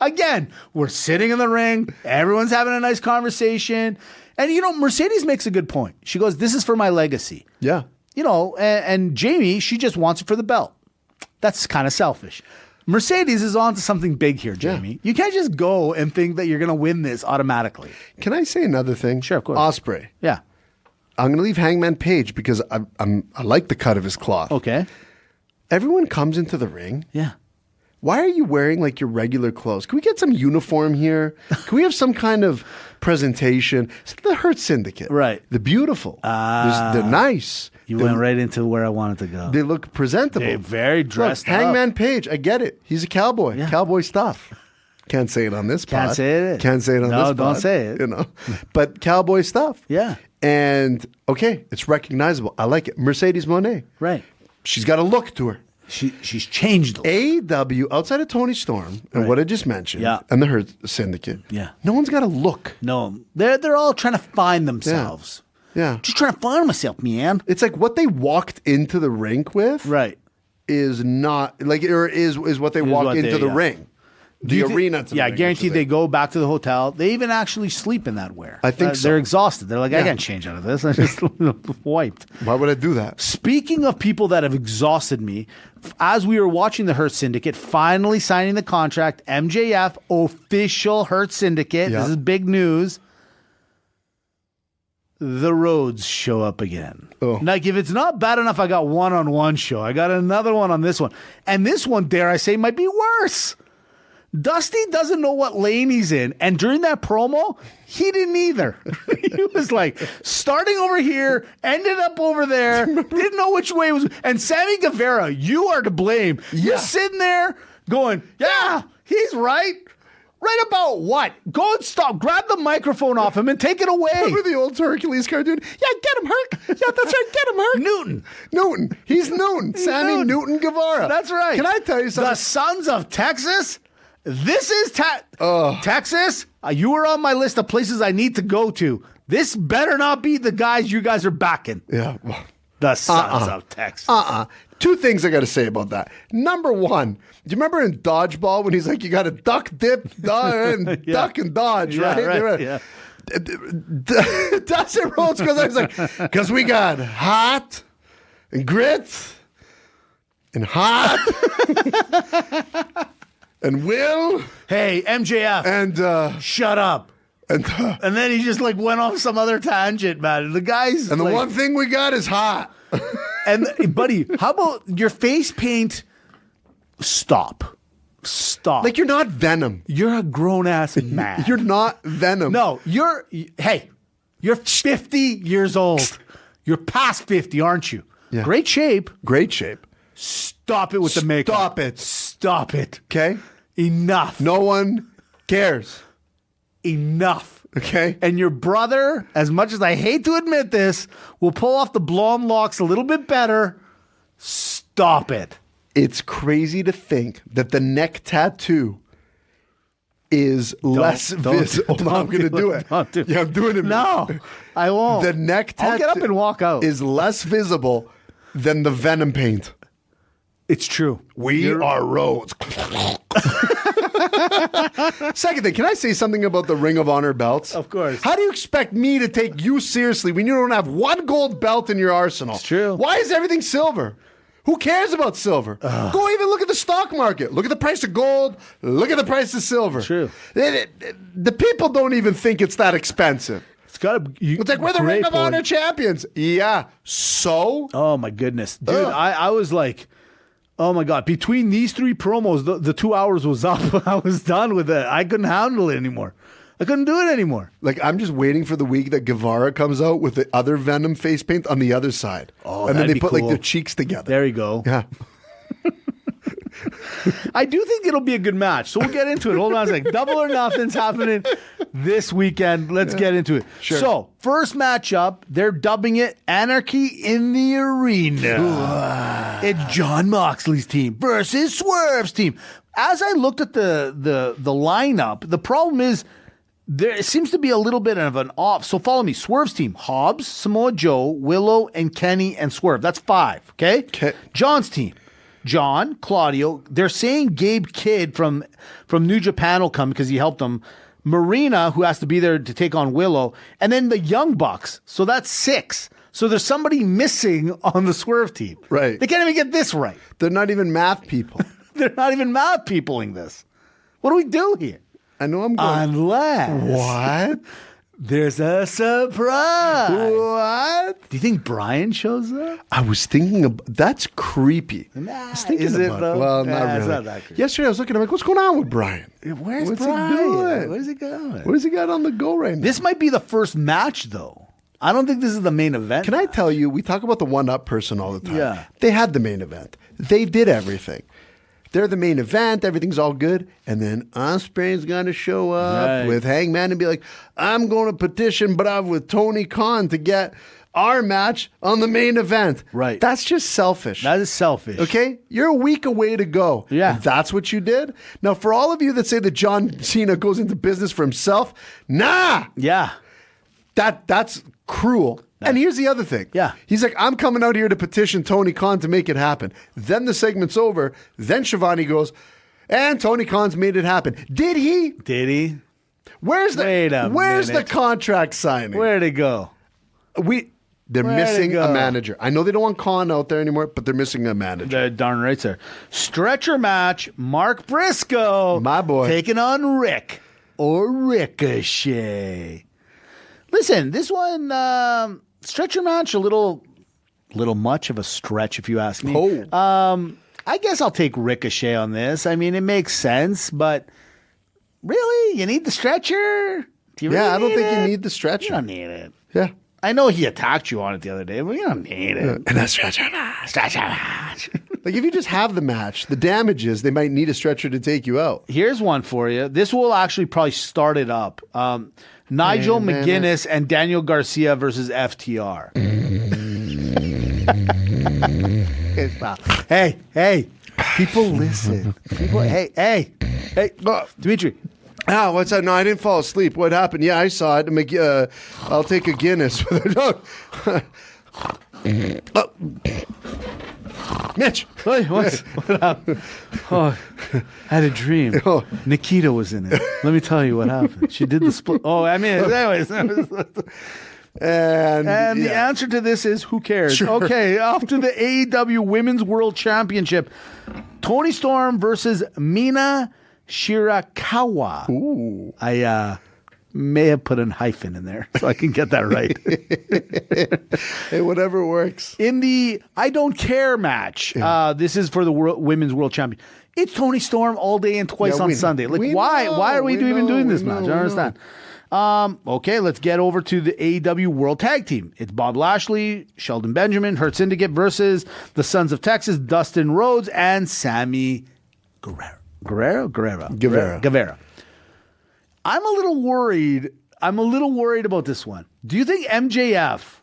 Again, we're sitting in the ring. Everyone's having a nice conversation. And, Mercedes makes a good point. She goes, this is for my legacy. Yeah. And Jamie, she just wants it for the belt. That's kind of selfish. Mercedes is on to something big here, Jamie. Yeah. You can't just go and think that you're going to win this automatically. Can I say another thing? Sure, of course. Ospreay. Yeah. I'm going to leave Hangman Page because I like the cut of his cloth. Okay. Everyone comes into the ring. Yeah. Why are you wearing like your regular clothes? Can we get some uniform here? Can we have some kind of presentation? It's the Hurt Syndicate. Right. The beautiful. They're nice. You went right into where I wanted to go. They look presentable. They're very dressed up. Hangman Page, I get it. He's a cowboy. Yeah. Cowboy stuff. Can't say it on this pod. Can't say it. Can't say it on this pod. No, don't say it. But cowboy stuff. Yeah. And, okay, it's recognizable. I like it. Mercedes Moné. Right. She's got a look to her. She's changed. AEW, outside of Tony Storm and what I just mentioned, and the Hurt Syndicate, no one's got a look. No, they're all trying to find themselves. Yeah. Just trying to find myself, man. It's like what they walked into the rink with, is not like, or is what they walk into the ring. The arena. I guarantee they go back to the hotel. They even actually sleep in that wear. I think so. They're exhausted. They're like, I can't change out of this. I just wiped. Why would I do that? Speaking of people that have exhausted me, as we were watching the Hurt Syndicate finally signing the contract, MJF, official Hurt Syndicate. This is big news. The Rhodes show up again. Like, if it's not bad enough, I got one-on-one show. I got another one on this one. And this one, dare I say, might be worse. Dusty doesn't know what lane he's in. And during that promo, he didn't either. He was like, starting over here, ended up over there, didn't know which way it was. And Sammy Guevara, you are to blame. You're sitting there going, yeah, he's right. Right about what? Go and stop. Grab the microphone off him and take it away. Remember the old Hercules cartoon? Yeah, get him, Herc. Yeah, that's right. Get him, Herc. Newton. He's Newton. Sammy Newton Guevara. That's right. Can I tell you something? The Sons of Texas? This is Texas. You were on my list of places I need to go to. This better not be the guys you guys are backing. Yeah. The Sons of Texas. Two things I got to say about that. Number one, do you remember in Dodgeball when he's like, you got to duck, dip, and duck and dodge, right? Yeah. Dusty Rhodes goes out, he's like, because we got hot and grit and hot and Will. Hey, MJF. And shut up. And then he just like went off some other tangent, man. The guys. And the one thing we got is hot. And buddy, how about your face paint? Stop. Like you're not Venom. You're a grown ass man. You're not Venom. No, you're 50 years old. You're past 50, aren't you? Yeah. Great shape. Stop it with the makeup. Stop it. Okay? Enough. No one cares. Enough. Okay? And your brother, as much as I hate to admit this, will pull off the blonde locks a little bit better. Stop it. It's crazy to think that the neck tattoo is less visible. I'm going to do it. Yeah, I'm doing it. No, I won't. The neck tattoo I'll get up and walk out. Is less visible than the Venom paint. It's true. We are Rhodes. Second thing, can I say something about the Ring of Honor belts? Of course. How do you expect me to take you seriously when you don't have one gold belt in your arsenal? It's true. Why is everything silver? Who cares about silver? Go even look at the stock market. Look at the price of gold. Look at the price of silver. True. The people don't even think it's that expensive. It's like we're the Ring of Honor champions. Yeah. So? Oh my goodness. Dude, I was like, oh my God. Between these three promos, the 2 hours was up. I was done with it. I couldn't handle it anymore. I couldn't do it anymore. Like, I'm just waiting for the week that Guevara comes out with the other Venom face paint on the other side. Oh, and then they put cool. like their cheeks together. There you go. Yeah. I do think it'll be a good match. So we'll get into it. Hold on a second. Double or Nothing's happening this weekend. Let's get into it. Sure. So, first matchup, they're dubbing it Anarchy in the Arena. It's John Moxley's team versus Swerve's team. As I looked at the lineup, the problem is there seems to be a little bit of an off. So follow me. Swerve's team, Hobbs, Samoa Joe, Willow, and Kenny, and Swerve. That's 5, okay? Okay. John's team, John, Claudio. They're saying Gabe Kidd from New Japan will come because he helped them. Marina, who has to be there to take on Willow, and then the Young Bucks. So that's 6. So there's somebody missing on the Swerve team. Right. They can't even get this right. They're not even math people. They're not even math peopling this. What do we do here? I know I'm going. Unless What? there's a surprise. What? Do you think Brian shows up? I was thinking about that's creepy. Nah, I was thinking is it, about though? Well, Nah, not it's really. not that creepy. Yesterday I was looking. I'm like, what's going on with Brian? Where's What's Brian? he doing? Where's he going? Where's he got on the go right now? This might be the first match, though. I don't think this is the main event. Can I tell you? We talk about the one-up person all the time. Yeah. They had the main event. They did everything. They're the main event. Everything's all good. And then Ospreay's going to show up Right. with Hangman and be like, I'm going to petition Brav with Tony Khan to get our match on the main event. Right. That's just selfish. That is selfish. Okay? You're a week away to go. Yeah. And that's what you did? Now, for all of you that say that John Cena goes into business for himself, nah! Yeah. That's cruel. And here's the other thing. Yeah. He's like, I'm coming out here to petition Tony Khan to make it happen. Then the segment's over. Then Shivani goes, and Tony Khan's made it happen. Did he? Did he? Where's Wait a the minute. contract signing? Where'd it go? They're Where'd missing it a go? manager. I know they don't want Khan out there anymore, but they're missing a manager. The darn right, sir. Stretcher match. Mark Briscoe. My boy. Taking on Rick or Ricochet. Listen, this one, stretcher match, a little much of a stretch, if you ask me. Oh. I guess I'll take Ricochet on this. I mean, it makes sense, but really? You need the stretcher? Do you really I don't think it? you need the stretcher. You don't need it. Yeah. I know he attacked you on it the other day, but you don't need it. And that stretcher match. Stretcher match. Like, if you just have the match, the damage is they might need a stretcher to take you out. Here's one for you. This will actually probably start it up. Nigel McGuinness and Daniel Garcia versus FTR. Hey, people listen. Hey, Dimitri. Ah, what's that? No, I didn't fall asleep. What happened? Yeah, I saw it. I'll take a Guinness. Mitch. Hey, what happened? Oh, I had a dream. Oh. Nikita was in it. Let me tell you what happened. She did the split. Oh, I mean, anyways. And The answer to this is who cares? Sure. Okay, after the AEW Women's World Championship, Toni Storm versus Mina Shirakawa. Ooh. I may have put a hyphen in there so I can get that right. Hey, whatever works. In the I Don't Care match, this is for the Women's World Champion. It's Toni Storm all day and twice on we- Sunday. Like, we why? know, Why are we we even know, doing this we match? know, I don't we know. understand. Okay, let's get over to the AEW World Tag Team. It's Bob Lashley, Sheldon Benjamin, Hurt Syndicate versus the Sons of Texas, Dustin Rhodes, and Sammy Guevara. I'm a little worried. About this one. Do you think MJF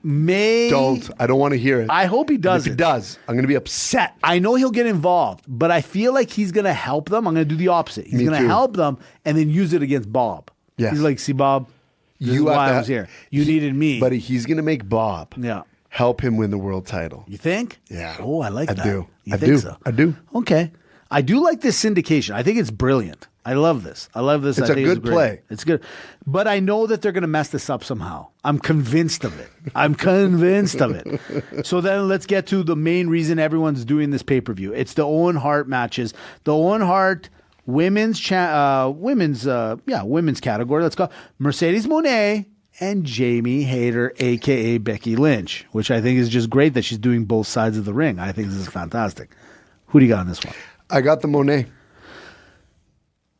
may... Don't. I don't want to hear it. I hope he If doesn't. he does, I'm going to be upset. I know he'll get involved, but I feel like he's going to help them. I'm going to do the opposite. He's Me going to too. help them and then use it against Bob. Yes. He's like, see, Bob, this is You have why to- I was here. You needed me. But he's going to make Bob Yeah. help him win the world title. You think? Yeah. Oh, I like I that. do. You I think do. so? I do. Okay. I do like this syndication. I think it's brilliant. I love this. It's I a think good great. play. It's good. But I know that they're going to mess this up somehow. I'm convinced of it. So then let's get to the main reason everyone's doing this pay-per-view. It's the Owen Hart matches. The Owen Hart women's category. Let's go. Mercedes Moné and Jamie Hayter, a.k.a. Becky Lynch, which I think is just great that she's doing both sides of the ring. I think this is fantastic. Who do you got on this one? I got the Monet.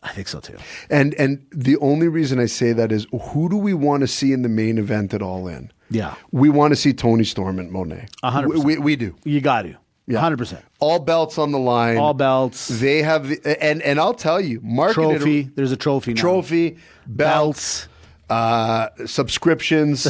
I think so too. And the only reason I say that is, who do we want to see in the main event at All In? Yeah. We want to see Toni Storm and Monet. 100%. We do. You got to. Yeah. 100%. All belts on the line. All belts. They have the, and I'll tell you, marketed Trophy. There's a trophy now. trophy, belts, subscriptions,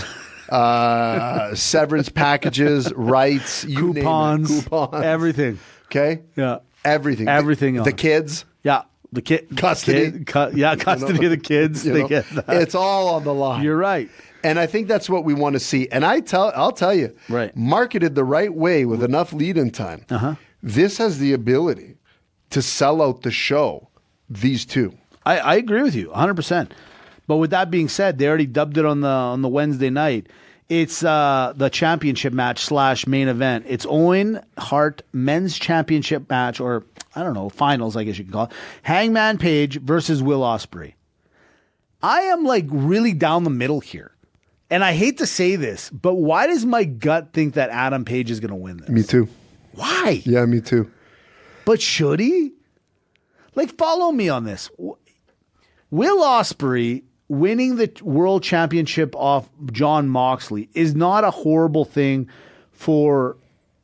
severance packages, rights, you Coupons. name it. Coupons. Everything. Okay? Yeah. Everything. Everything else. The kids. Yeah. The kid. Custody. Custody of the kids. You They know, get that. it's all on the line. You're right. And I think that's what we want to see. And I'll tell you, right, marketed the right way with enough lead-in time, this has the ability to sell out the show, these two. I agree with you 100%. But with that being said, they already dubbed it on the Wednesday night. It's the championship match / main event. It's Owen Hart men's championship match, or I don't know, finals, I guess you can call it. Hangman Page versus Will Ospreay. I am like really down the middle here. And I hate to say this, but why does my gut think that Adam Page is going to win this? Me too. Why? Yeah, me too. But should he? Like, follow me on this. Will Ospreay winning the world championship off Jon Moxley is not a horrible thing for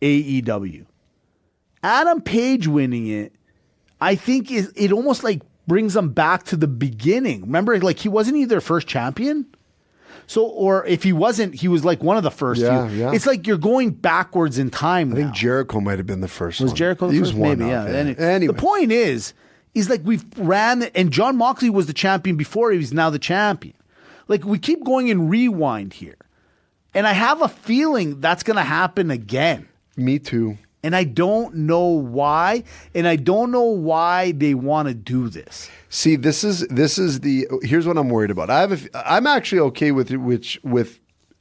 AEW. Adam Page winning it, I think it almost like brings them back to the beginning. Remember, like he wasn't either first champion? So, or if he wasn't, he was like one of the first. Yeah. It's like you're going backwards in time. I think Jericho might have been the first. Was Jericho the first? Maybe, yeah. Anyway. The point is like we've ran, and Jon Moxley was the champion before he was now the champion. Like we keep going in rewind here. And I have a feeling that's going to happen again. Me too. And I don't know why. And I don't know why they want to do this. See, this is here's what I'm worried about. I'm actually okay with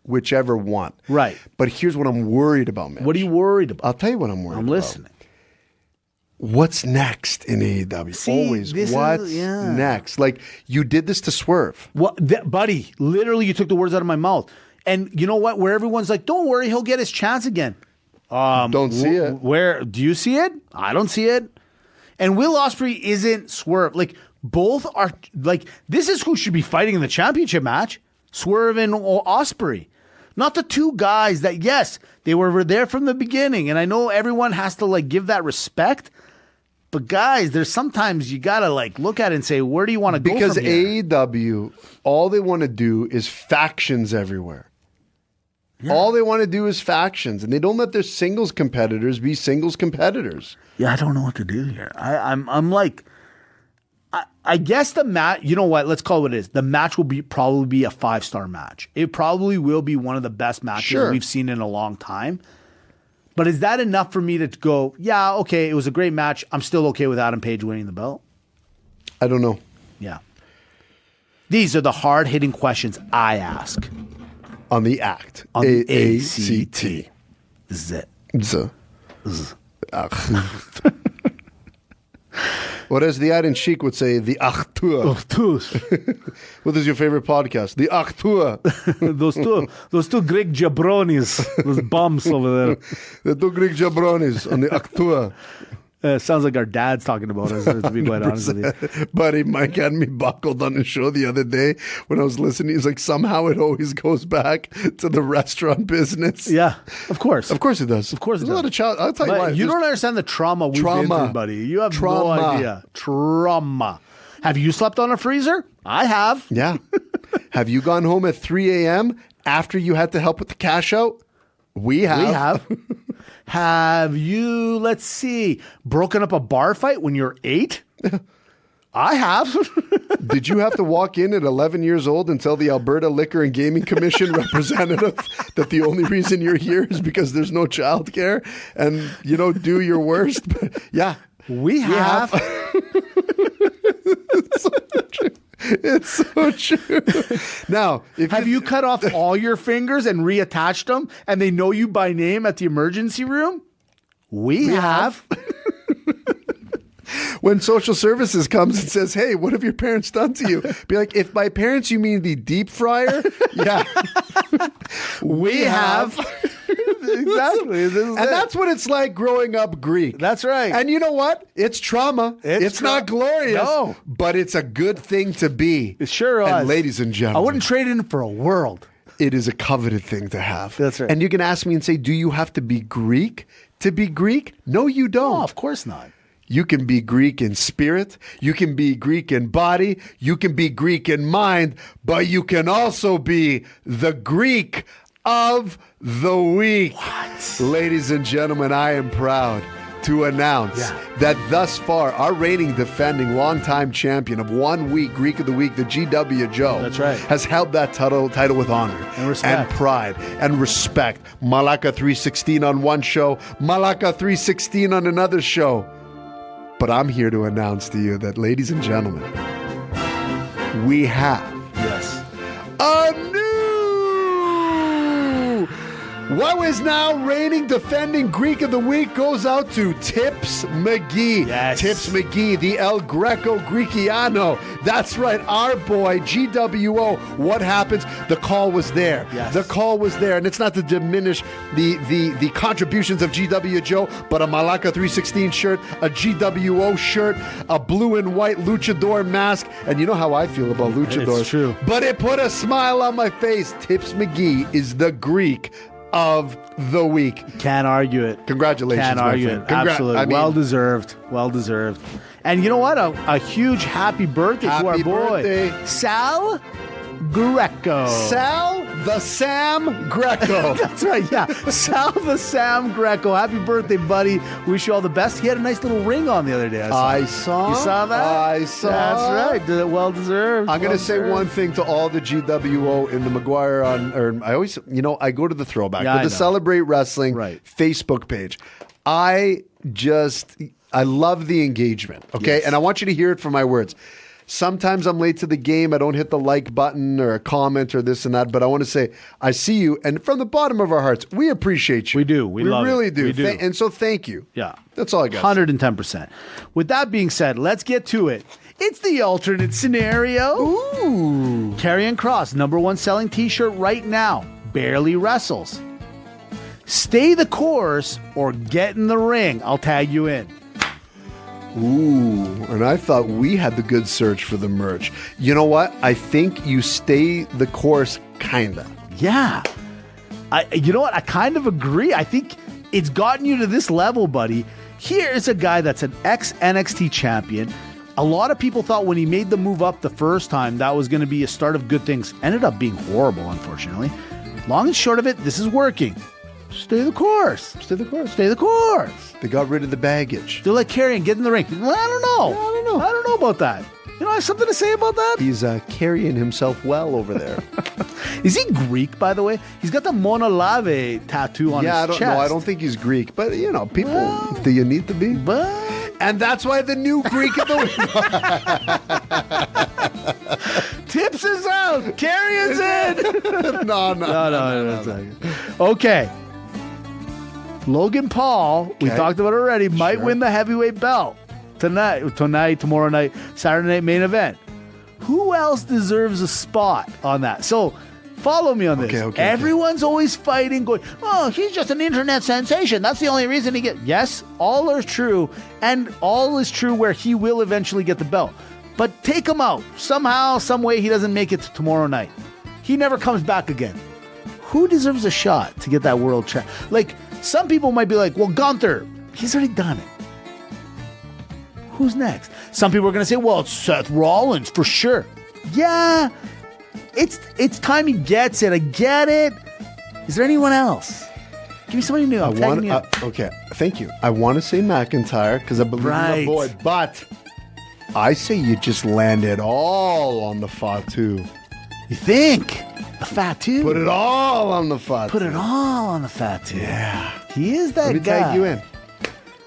whichever one. Right. But here's what I'm worried about, Mitch. What are you worried about? I'll tell you what I'm worried about. I'm listening. What's next in AEW? See, always. What's next? Like, you did this to Swerve. Buddy, literally you took the words out of my mouth. And you know what? Where everyone's like, don't worry, he'll get his chance again. Don't see it. Where do you see it? I don't see it. And Will Ospreay isn't Swerve. Like, both are, like, this is who should be fighting in the championship match. Swerve and Ospreay. Not the two guys that, yes, they were there from the beginning. And I know everyone has to, like, give that respect. But guys, there's sometimes you got to like look at it and say, where do you want to go from here? Because AEW, all they want to do is factions everywhere. Yeah. All they want to do is factions. And they don't let their singles competitors be singles competitors. Yeah, I don't know what to do here. I'm like, I guess the match, you know what? Let's call it what it is. The match will probably be a 5-star match. It probably will be one of the best matches we've seen in a long time. But is that enough for me to go, yeah, okay, it was a great match. I'm still okay with Adam Page winning the belt? I don't know. Yeah. These are the hard-hitting questions I ask. On the act. On the ACT. This is it. What as the Iron Sheik would say, the Achtur. What is your favorite podcast? The Achtur. those two Greek jabronis, those bums over there. The two Greek jabronis on the Achtur. Sounds like our dad's talking about us, to be quite honest with you. Buddy, Mike had me buckled on his show the other day when I was listening. He's like, somehow it always goes back to the restaurant business. Yeah, of course. Of course it does. Of course it does. does. I'll tell you why. You don't understand the trauma we've been through, buddy. You have no idea. Trauma. Have you slept on a freezer? I have. Yeah. Have you gone home at 3 a.m. after you had to help with the cash out? We have. Have you, let's see, broken up a bar fight when you're 8? I have. Did you have to walk in at 11 years old and tell the Alberta Liquor and Gaming Commission representative that the only reason you're here is because there's no childcare and, do your worst? Yeah. We have. It's so true. Now, have you cut off all your fingers and reattached them and they know you by name at the emergency room? We have. When social services comes and says, hey, what have your parents done to you? Be like, if by parents you mean the deep fryer, yeah. we have. Exactly. And that's what it's like growing up Greek. That's right. And you know what? It's trauma. It's not glorious. No. But it's a good thing to be. It sure is. And ladies and gentlemen, I wouldn't trade it in for a world. It is a coveted thing to have. That's right. And you can ask me and say, do you have to be Greek to be Greek? No, you don't. No, of course not. You can be Greek in spirit. You can be Greek in body. You can be Greek in mind. But you can also be the Greek of the week. What? Ladies and gentlemen, I am proud to announce that thus far, our reigning defending longtime champion of 1 week, Greek of the Week, the GW Joe, That's right. has held that title with honor And respect. and pride and respect. Malaka 316 on one show, Malaka 316 on another show. But I'm here to announce to you that, ladies and gentlemen, we have a new, what is now reigning defending Greek of the Week goes out to Tips McGee. Yes. Tips McGee, the El Greco Greekiano. That's right, our boy, GWO. What happens? The call was there. Yes. The call was there. And it's not to diminish the contributions of GW Joe, but a Malaka 316 shirt, a GWO shirt, a blue and white luchador mask. And you know how I feel about luchadors. It's true. But it put a smile on my face. Tips McGee is the Greek of the week. Can't argue it. Congratulations, Can't my argue friend. it. Absolutely. I mean, well deserved. Well deserved. And you know what? A huge happy birthday to our Happy boy, birthday. Sal Greco. Sal the Sam Greco. That's right, yeah. Sal the Sam Greco. Happy birthday, buddy. Wish you all the best. He had a nice little ring on the other day. I saw. You saw that? I saw. That's right. Well deserved. I'm going to Well say deserved. one thing to all the GWO in the McGuire I always, I go to the throwback, Yeah, but I the know. Celebrate Wrestling Right. Facebook page. I love the engagement, okay? Yes. And I want you to hear it from my words. Sometimes I'm late to the game. I don't hit the like button or a comment or this and that, but I want to say I see you, and from the bottom of our hearts, we appreciate you. We do. We love it. really do. We do. And so thank you. Yeah. That's all I got. 110%. With that being said, let's get to it. It's the alternate scenario. Ooh. Karrion Kross, #1 selling t-shirt right now, barely wrestles. Stay the course or get in the ring. I'll tag you in. Ooh, and I thought we had the good search for the merch. You know what? I think you stay the course, kinda. Yeah. You know what? I kind of agree. I think it's gotten you to this level, buddy. Here's a guy that's an ex-NXT champion. A lot of people thought when he made the move up the first time, that was going to be a start of good things. Ended up being horrible, unfortunately. Long and short of it, this is working. Stay the course. Stay the course. Stay the course. They got rid of the baggage. They're like Karrion, get in the ring. Well, I don't know. I don't know about that. You know, I have something to say about that. He's carrying himself well over there. Is he Greek, by the way? He's got the Mona Lave tattoo on his I don't chest. know. I don't think he's Greek, but people, do you need to be? But And that's why the new Greek of the week. Tips is out. Karrion's in. No. No. Okay. Logan Paul, we Okay. talked about it already, might Sure. win the heavyweight belt tonight, tomorrow night, Saturday night main event. Who else deserves a spot on that? So follow me on this. Okay. Everyone's always fighting, going, oh, he's just an internet sensation. That's the only reason he gets. Yes, all are true, and all is true where he will eventually get the belt. But take him out. Somehow, some way, he doesn't make it to tomorrow night. He never comes back again. Who deserves a shot to get that world champ? Like, some people might be like, well, Gunther, he's already done it. Who's next? Some people are going to say, well, it's Seth Rollins for sure. Yeah, it's time he gets it. I get it. Is there anyone else? Give me somebody new. I'm tagging you. Okay, thank you. I want to say McIntyre because I believe in Right. the boy, but I say you just land it all on the Fatu. You think? The Fatu? Put it all on the Fatu. Put it all on the Fatu. Yeah. He is that Let me guy. tag you in.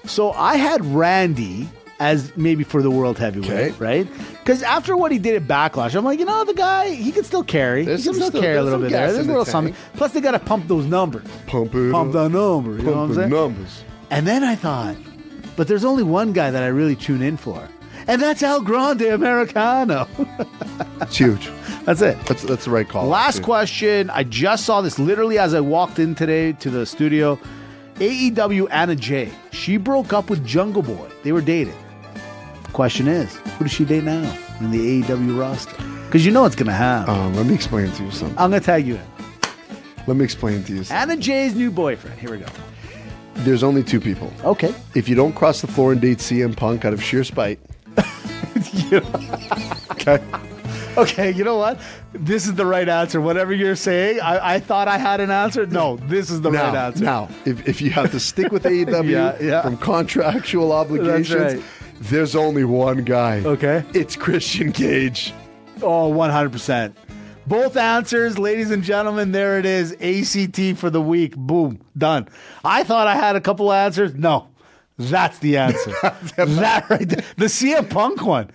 So I had Randy as maybe for the world heavyweight, Okay. right? Because after what he did at Backlash, I'm like, the guy, he can still carry. There's he can some still still- carry a there's little some bit there. gas There's a in the little tank. something. Plus, they got to pump those numbers. Pump it Pump up. the number. You know what I'm Pump the saying? numbers. And then I thought, but there's only one guy that I really tune in for. And that's El Grande Americano. It's huge. That's it. That's the right call. Last Dude. question. I just saw this literally as I walked in today to the studio. AEW Anna Jay. She broke up with Jungle Boy. They were dating. The question is, who does she date now in the AEW roster? Because you know what's going to happen. Let me explain to you something. I'm going to tag you in. Let me explain to you something. Anna Jay's new boyfriend. Here we go. There's only two people. Okay. If you don't cross the floor and date CM Punk out of sheer spite, okay, Okay, you know what? This is the right answer. Whatever you're saying, I thought I had an answer. No, this is the right answer. Now, if you have to stick with AEW from contractual obligations, there's only one guy. Okay. It's Christian Cage. Oh, 100%. Both answers, ladies and gentlemen, there it is. ACT for the week. Boom. Done. I thought I had a couple answers. No. That's the answer. That right there. The CM Punk one.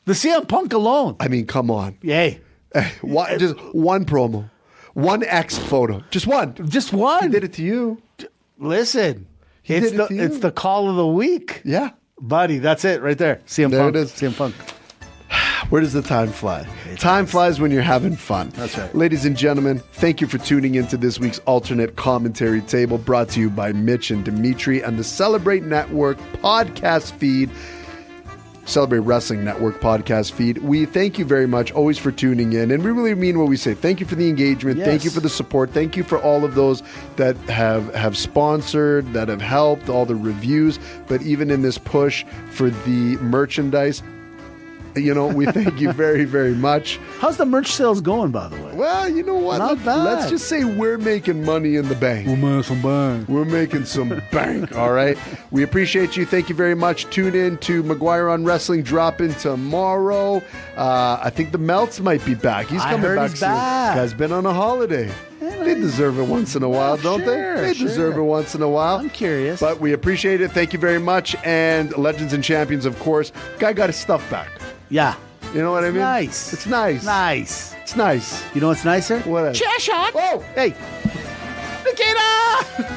The CM Punk alone. I mean, come on. Yay. Just one promo. One X photo. Just one. Just one. He did it to you. Listen. did it to you. It's the call of the week. Yeah. Buddy, that's it right there. CM There Punk. it is. CM Punk. Where does the time fly? Time flies when you're having fun. That's right. Ladies and gentlemen, thank you for tuning into this week's alternate commentary table brought to you by Mitch and Dimitri and the Celebrate Network podcast feed. Celebrate Wrestling Network podcast feed. We thank you very much always for tuning in, and we really mean what we say. Thank you for the engagement. Yes. Thank you for the support. Thank you for all of those that have sponsored, that have helped, all the reviews, but even in this push for the merchandise, we thank you very, very much. How's the merch sales going, by the way? Well, you know what? Not bad. Let's just say we're making money in the bank. We're making some bank, all right? We appreciate you. Thank you very much. Tune in to McGuire on Wrestling dropping tomorrow. I think the Melts might be back. He's coming back soon. Guy's been on a holiday. They deserve it once in a while, don't they? They deserve it once in a while. I'm curious. But we appreciate it. Thank you very much. And Legends and Champions, of course. Guy got his stuff back. Yeah. You know what I mean? Nice. It's nice. Nice. It's nice. You know what's nicer? What? Chair shot. Oh, Hey. Nikita!